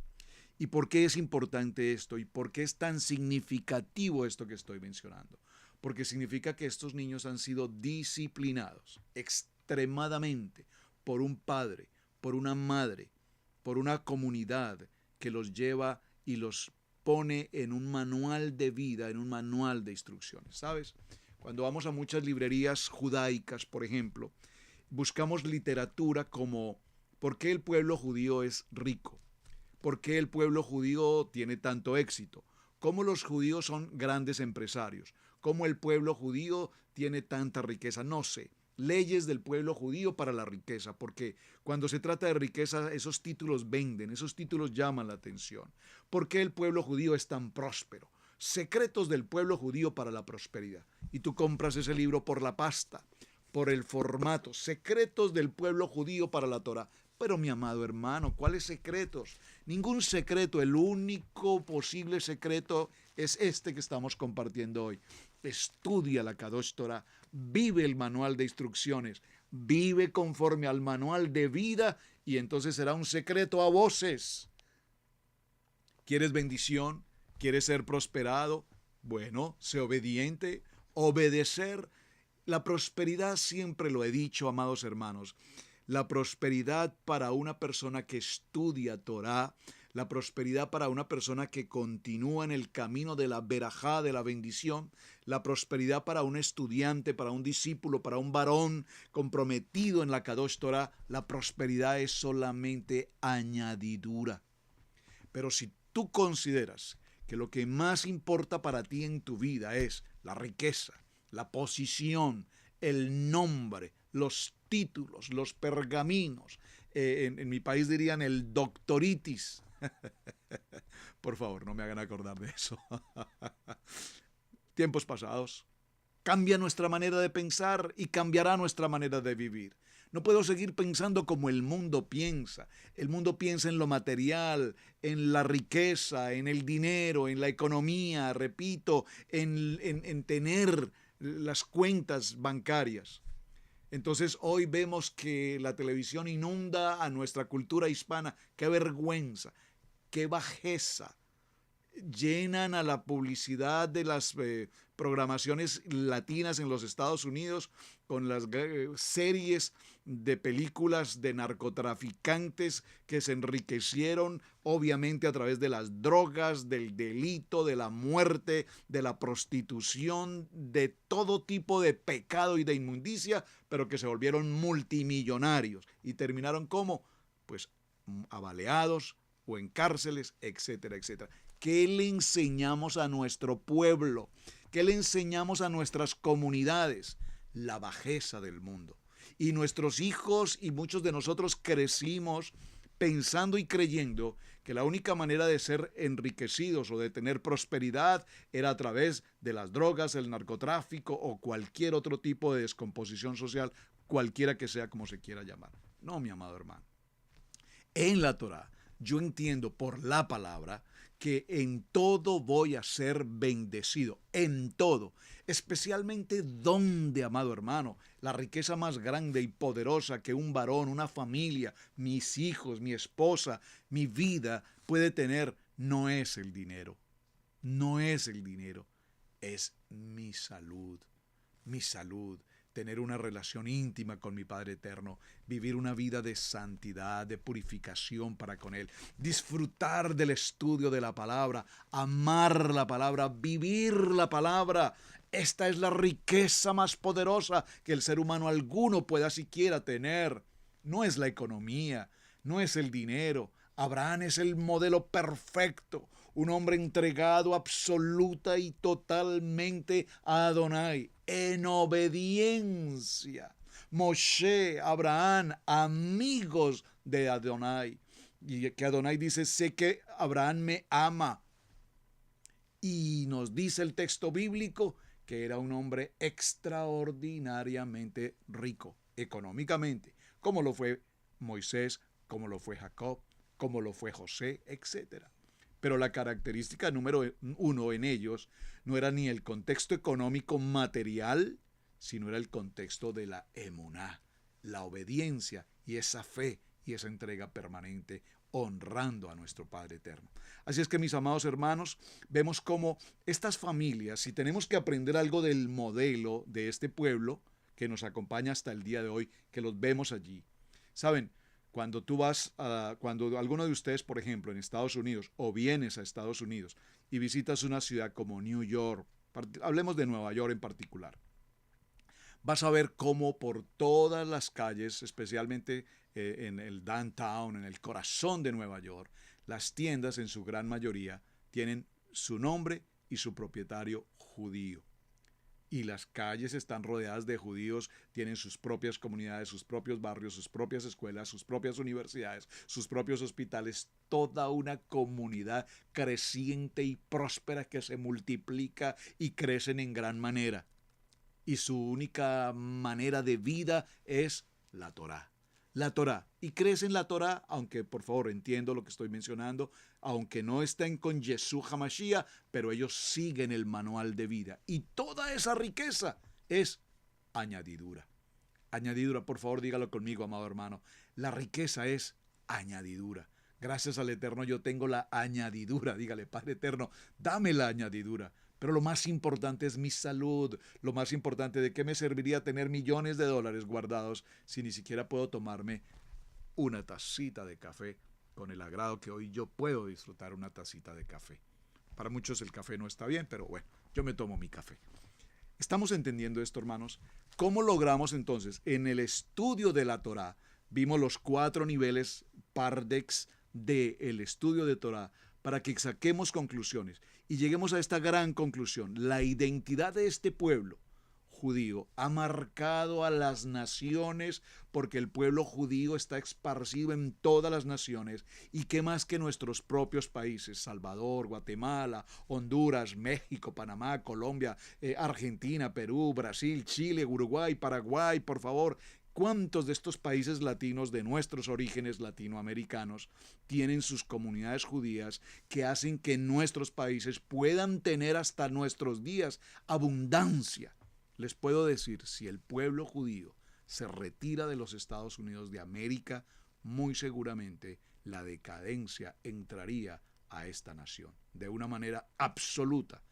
¿Y por qué es importante esto? ¿Y por qué es tan significativo esto que estoy mencionando? Porque significa que estos niños han sido disciplinados extremadamente por un padre, por una madre, por una comunidad que los lleva y los pone en un manual de vida, en un manual de instrucciones, ¿sabes? Cuando vamos a muchas librerías judaicas, por ejemplo, buscamos literatura como ¿por qué el pueblo judío es rico? ¿Por qué el pueblo judío tiene tanto éxito? ¿Cómo los judíos son grandes empresarios? ¿Cómo el pueblo judío tiene tanta riqueza? No sé. Leyes del pueblo judío para la riqueza, porque cuando se trata de riqueza, esos títulos venden, esos títulos llaman la atención. ¿Por qué el pueblo judío es tan próspero? Secretos del pueblo judío para la prosperidad. Y tú compras ese libro por la pasta, por el formato. Secretos del pueblo judío para la Torah. Pero mi amado hermano, ¿cuáles secretos? Ningún secreto, el único posible secreto es este que estamos compartiendo hoy. Estudia la Kadosh Torah, vive el manual de instrucciones, vive conforme al manual de vida y entonces será un secreto a voces. ¿Quieres bendición? ¿Quieres ser prosperado? Bueno, sé obediente, obedecer. La prosperidad, siempre lo he dicho, amados hermanos, la prosperidad para una persona que estudia Torah, la prosperidad para una persona que continúa en el camino de la verajá, de la bendición, la prosperidad para un estudiante, para un discípulo, para un varón comprometido en la Kadosh Torah, la prosperidad es solamente añadidura. Pero si tú consideras que lo que más importa para ti en tu vida es la riqueza, la posición, el nombre, los títulos, los pergaminos, en mi país dirían el doctoritis. Por favor, no me hagan acordar de eso. Tiempos pasados. Cambia nuestra manera de pensar y cambiará nuestra manera de vivir. No puedo seguir pensando como el mundo piensa. El mundo piensa en lo material, en la riqueza, en el dinero, en la economía, repito, en tener las cuentas bancarias. Entonces hoy vemos que la televisión inunda a nuestra cultura hispana. ¡Qué vergüenza! ¡Qué bajeza! Llenan a la publicidad de las programaciones latinas en los Estados Unidos con las series de películas de narcotraficantes que se enriquecieron obviamente a través de las drogas, del delito, de la muerte, de la prostitución, de todo tipo de pecado y de inmundicia, pero que se volvieron multimillonarios y terminaron como, pues, abaleados o en cárceles, etcétera, etcétera. ¿Qué le enseñamos a nuestro pueblo? ¿Qué le enseñamos a nuestras comunidades? La bajeza del mundo. Y nuestros hijos y muchos de nosotros crecimos pensando y creyendo que la única manera de ser enriquecidos o de tener prosperidad era a través de las drogas, el narcotráfico o cualquier otro tipo de descomposición social, cualquiera que sea como se quiera llamar. No, mi amado hermano. En la Torá, yo entiendo por la palabra que en todo voy a ser bendecido, en todo, especialmente donde, amado hermano, la riqueza más grande y poderosa que un varón, una familia, mis hijos, mi esposa, mi vida puede tener, no es el dinero, no es el dinero, es mi salud, tener una relación íntima con mi Padre Eterno, vivir una vida de santidad, de purificación para con Él, disfrutar del estudio de la palabra, amar la palabra, vivir la palabra. Esta es la riqueza más poderosa que el ser humano alguno pueda siquiera tener. No es la economía, no es el dinero. Abraham es el modelo perfecto, un hombre entregado absoluta y totalmente a Adonai, en obediencia. Moshe, Abraham, amigos de Adonai. Y que Adonai dice, sé que Abraham me ama. Y nos dice el texto bíblico que era un hombre extraordinariamente rico económicamente, como lo fue Moisés, como lo fue Jacob, como lo fue José, etcétera. Pero la característica número uno en ellos no era ni el contexto económico material, sino era el contexto de la emuná, la obediencia y esa fe y esa entrega permanente, honrando a nuestro Padre Eterno. Así es que, mis amados hermanos, vemos cómo estas familias, si tenemos que aprender algo del modelo de este pueblo que nos acompaña hasta el día de hoy, que los vemos allí, ¿saben? Cuando alguno de ustedes, por ejemplo, en Estados Unidos, o vienes a Estados Unidos y visitas una ciudad como New York, hablemos de Nueva York en particular, vas a ver cómo por todas las calles, especialmente en el downtown, en el corazón de Nueva York, las tiendas en su gran mayoría tienen su nombre y su propietario judío. Y las calles están rodeadas de judíos, tienen sus propias comunidades, sus propios barrios, sus propias escuelas, sus propias universidades, sus propios hospitales, toda una comunidad creciente y próspera que se multiplica y crecen en gran manera. Y su única manera de vida es la Torá. La Torá. Y crece en la Torá, aunque por favor entiendo lo que estoy mencionando, aunque no estén con Yeshua HaMashiach, pero ellos siguen el manual de vida. Y toda esa riqueza es añadidura. Añadidura, por favor dígalo conmigo, amado hermano. La riqueza es añadidura. Gracias al Eterno yo tengo la añadidura. Dígale, Padre Eterno, dame la añadidura. Pero lo más importante es mi salud. Lo más importante, ¿de qué me serviría tener millones de dólares guardados si ni siquiera puedo tomarme una tacita de café con el agrado que hoy yo puedo disfrutar una tacita de café? Para muchos el café no está bien, pero bueno, yo me tomo mi café. ¿Estamos entendiendo esto, hermanos? ¿Cómo logramos entonces? En el estudio de la Torá, vimos los 4 niveles pardex del estudio de Torá para que saquemos conclusiones y lleguemos a esta gran conclusión. La identidad de este pueblo judío ha marcado a las naciones porque el pueblo judío está esparcido en todas las naciones y qué más que nuestros propios países, Salvador, Guatemala, Honduras, México, Panamá, Colombia, Argentina, Perú, Brasil, Chile, Uruguay, Paraguay, por favor. ¿Cuántos de estos países latinos de nuestros orígenes latinoamericanos tienen sus comunidades judías que hacen que nuestros países puedan tener hasta nuestros días abundancia? Les puedo decir, si el pueblo judío se retira de los Estados Unidos de América, muy seguramente la decadencia entraría a esta nación de una manera absoluta.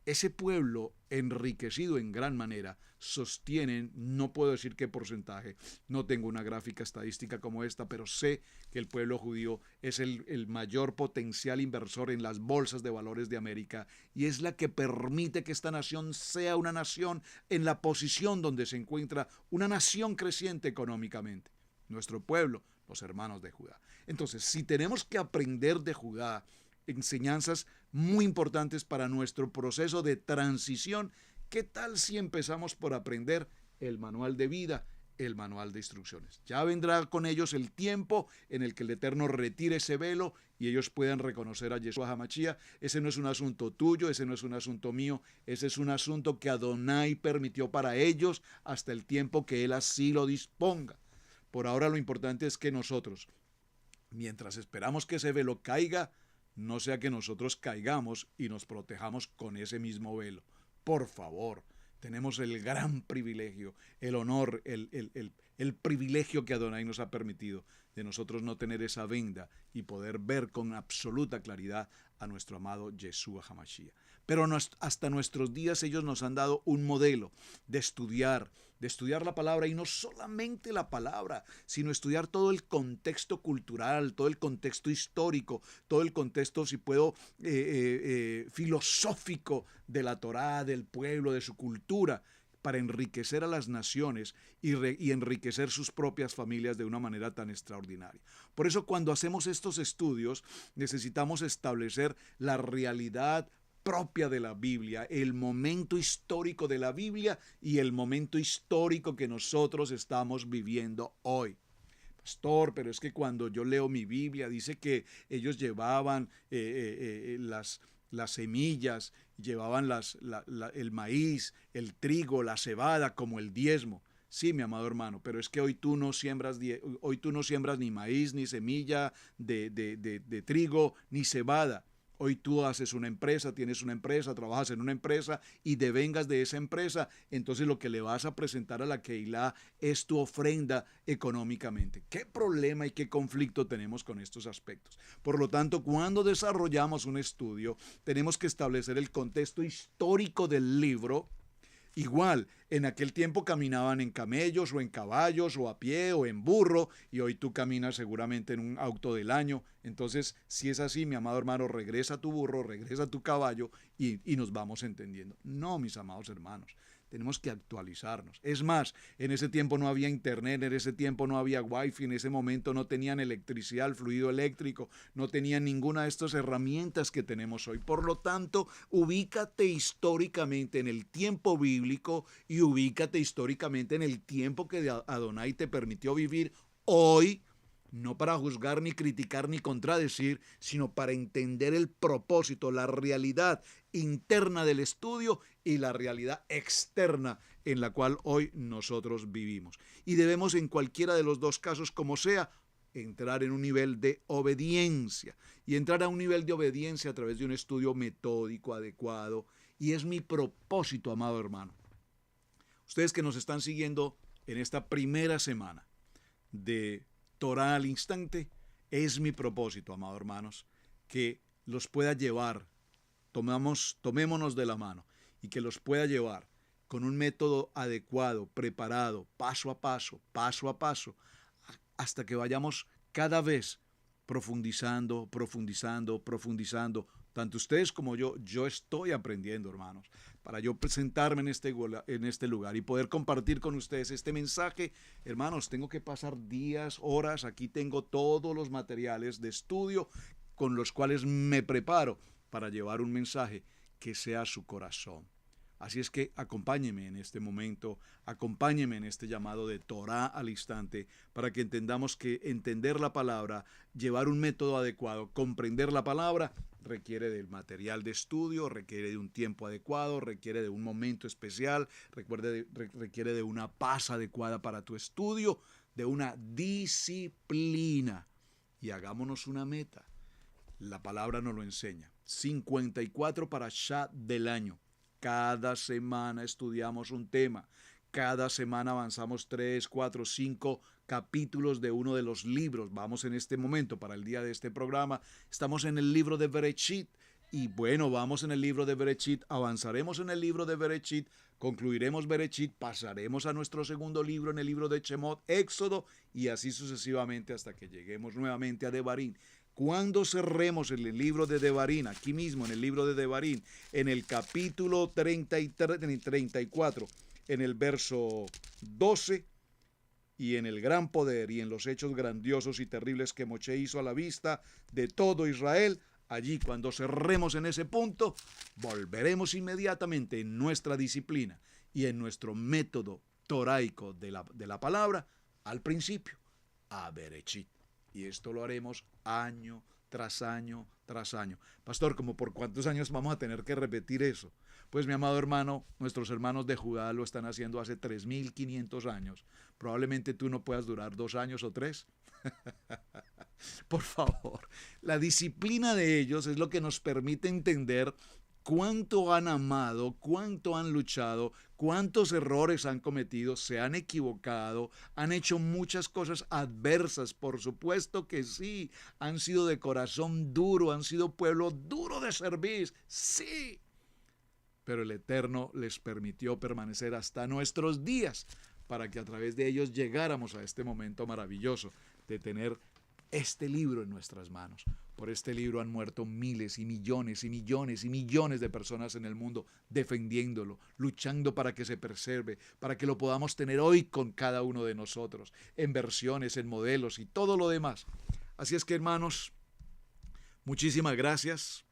Ese pueblo enriquecido en gran manera sostienen, no puedo decir qué porcentaje, no tengo una gráfica estadística como esta, pero sé que el pueblo judío es el mayor potencial inversor en las bolsas de valores de América y es la que permite que esta nación sea una nación en la posición donde se encuentra, una nación creciente económicamente. Nuestro pueblo, los hermanos de Judá. Entonces, si tenemos que aprender de Judá, enseñanzas muy importantes para nuestro proceso de transición, ¿qué tal si empezamos por aprender el manual de vida, el manual de instrucciones? Ya vendrá con ellos el tiempo en el que el Eterno retire ese velo y ellos puedan reconocer a Yeshua HaMashiach. Ese no es un asunto tuyo, ese no es un asunto mío, ese es un asunto que Adonai permitió para ellos hasta el tiempo que Él así lo disponga. Por ahora lo importante es que nosotros mientras esperamos que ese velo caiga, no sea que nosotros caigamos y nos protejamos con ese mismo velo. Por favor, tenemos el gran privilegio, el honor, el privilegio que Adonai nos ha permitido de nosotros no tener esa venda y poder ver con absoluta claridad a nuestro amado Yeshua HaMashiach. Pero hasta nuestros días ellos nos han dado un modelo de estudiar la palabra, y no solamente la palabra, sino estudiar todo el contexto cultural, todo el contexto histórico, todo el contexto, si puedo, filosófico de la Torá, del pueblo, de su cultura, para enriquecer a las naciones y enriquecer sus propias familias de una manera tan extraordinaria. Por eso, cuando hacemos estos estudios, necesitamos establecer la realidad propia de la Biblia, el momento histórico de la Biblia y el momento histórico que nosotros estamos viviendo hoy. Pastor, pero es que cuando yo leo mi Biblia dice que ellos llevaban las semillas, llevaban el maíz, el trigo, la cebada como el diezmo. Sí, mi amado hermano, pero es que hoy tú no siembras ni maíz, ni semilla de trigo, ni cebada. Hoy tú haces una empresa, tienes una empresa, trabajas en una empresa y devengas de esa empresa, entonces lo que le vas a presentar a la Keilah es tu ofrenda económicamente. ¿Qué problema y qué conflicto tenemos con estos aspectos? Por lo tanto, cuando desarrollamos un estudio, tenemos que establecer el contexto histórico del libro. Igual, en aquel tiempo caminaban en camellos o en caballos o a pie o en burro, y hoy tú caminas seguramente en un auto del año. Entonces, si es así, mi amado hermano, regresa a tu burro, regresa a tu caballo y nos vamos entendiendo. No, mis amados hermanos, tenemos que actualizarnos. Es más, en ese tiempo no había internet, en ese tiempo no había wifi, en ese momento no tenían electricidad, el fluido eléctrico, no tenían ninguna de estas herramientas que tenemos hoy. Por lo tanto, ubícate históricamente en el tiempo bíblico y ubícate históricamente en el tiempo que Adonai te permitió vivir hoy, no para juzgar, ni criticar, ni contradecir, sino para entender el propósito, la realidad interna del estudio y la realidad externa en la cual hoy nosotros vivimos. Y debemos, en cualquiera de los dos casos, como sea, entrar en un nivel de obediencia. Y entrar a un nivel de obediencia a través de un estudio metódico, adecuado. Y es mi propósito, amado hermano. Ustedes que nos están siguiendo en esta primera semana de Torah al instante, es mi propósito, amados hermanos, que los pueda llevar, tomémonos de la mano, y que los pueda llevar con un método adecuado, preparado, paso a paso, hasta que vayamos cada vez profundizando, tanto ustedes como yo estoy aprendiendo, hermanos, para yo presentarme en este lugar y poder compartir con ustedes este mensaje. Hermanos, tengo que pasar días, horas, aquí tengo todos los materiales de estudio con los cuales me preparo para llevar un mensaje que sea su corazón. Así es que acompáñeme en este momento, acompáñeme en este llamado de Torah al instante, para que entendamos que entender la palabra, llevar un método adecuado, comprender la palabra, requiere del material de estudio, requiere de un tiempo adecuado, requiere de un momento especial, requiere de una paz adecuada para tu estudio, de una disciplina. Y hagámonos una meta. La palabra nos lo enseña. 54 parashá del año. Cada semana estudiamos un tema. Cada semana avanzamos 3, 4, 5 capítulos de uno de los libros. Vamos en este momento, para el día de este programa, estamos en el libro de Bereshit. Y bueno, vamos en el libro de Bereshit, avanzaremos en el libro de Bereshit, concluiremos Bereshit, pasaremos a nuestro segundo libro en el libro de Shemot, Éxodo, y así sucesivamente hasta que lleguemos nuevamente a Devarim. Cuando cerremos en el libro de Devarim, aquí mismo en el libro de Devarim, en el capítulo 34, en el verso 12, y en el gran poder y en los hechos grandiosos y terribles que Moshe hizo a la vista de todo Israel, allí cuando cerremos en ese punto, volveremos inmediatamente en nuestra disciplina y en nuestro método toraico de la palabra al principio, a Bereshit. Y esto lo haremos año tras año tras año. Pastor, ¿como por cuántos años vamos a tener que repetir eso? Pues mi amado hermano, nuestros hermanos de Judá lo están haciendo hace 3.500 años. Probablemente tú no puedas durar 2 años o 3. Por favor, la disciplina de ellos es lo que nos permite entender cuánto han amado, cuánto han luchado, cuántos errores han cometido, se han equivocado, han hecho muchas cosas adversas, por supuesto que sí, han sido de corazón duro, han sido pueblo duro de servir, sí, pero el Eterno les permitió permanecer hasta nuestros días para que a través de ellos llegáramos a este momento maravilloso de tener este libro en nuestras manos. Por este libro han muerto miles y millones y millones y millones de personas en el mundo defendiéndolo, luchando para que se preserve, para que lo podamos tener hoy con cada uno de nosotros, en versiones, en modelos y todo lo demás. Así es que, hermanos, muchísimas gracias.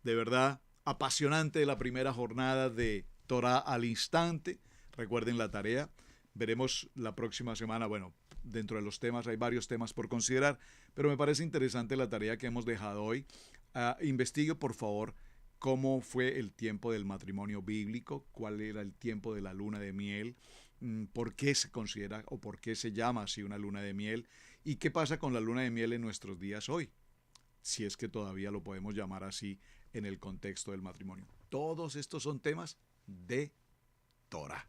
De verdad, apasionante la primera jornada de Torá al instante. Recuerden la tarea. Veremos la próxima semana, bueno, dentro de los temas hay varios temas por considerar, pero me parece interesante la tarea que hemos dejado hoy. Investigue, por favor, cómo fue el tiempo del matrimonio bíblico, cuál era el tiempo de la luna de miel, por qué se considera o por qué se llama así una luna de miel y qué pasa con la luna de miel en nuestros días hoy, si es que todavía lo podemos llamar así en el contexto del matrimonio. Todos estos son temas de Torá.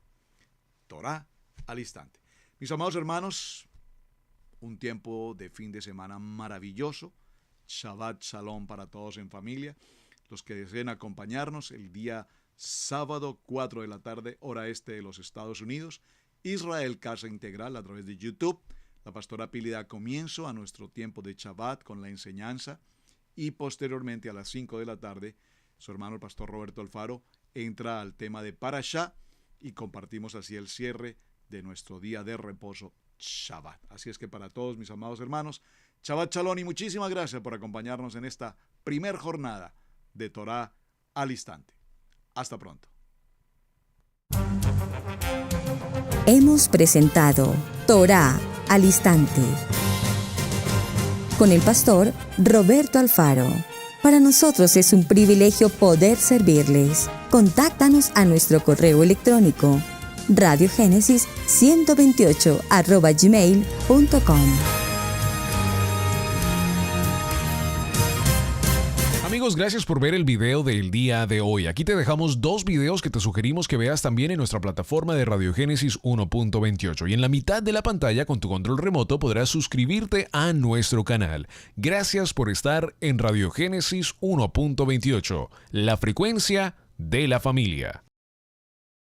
Torá al instante. Mis amados hermanos, un tiempo de fin de semana maravilloso. Shabbat Shalom para todos en familia. Los que deseen acompañarnos el día sábado 4 de la tarde, hora este de los Estados Unidos. Israel Casa Integral a través de YouTube. La pastora Pili da comienzo a nuestro tiempo de Shabbat con la enseñanza. Y posteriormente a las 5 de la tarde, su hermano el pastor Roberto Alfaro entra al tema de Parashá y compartimos así el cierre de nuestro día de reposo, Shabbat. Así es que para todos mis amados hermanos, Shabbat Shalom y muchísimas gracias por acompañarnos en esta primer jornada de Torá al instante. Hasta pronto. Hemos presentado Torá al instante con el pastor Roberto Alfaro. Para nosotros es un privilegio poder servirles. Contáctanos a nuestro correo electrónico radiogenesis128@gmail.com. Amigos, gracias por ver el video del día de hoy. Aquí te dejamos 2 videos que te sugerimos que veas también en nuestra plataforma de Radiogénesis 1.28. Y en la mitad de la pantalla con tu control remoto podrás suscribirte a nuestro canal. Gracias por estar en Radiogénesis 1.28, la frecuencia de la familia.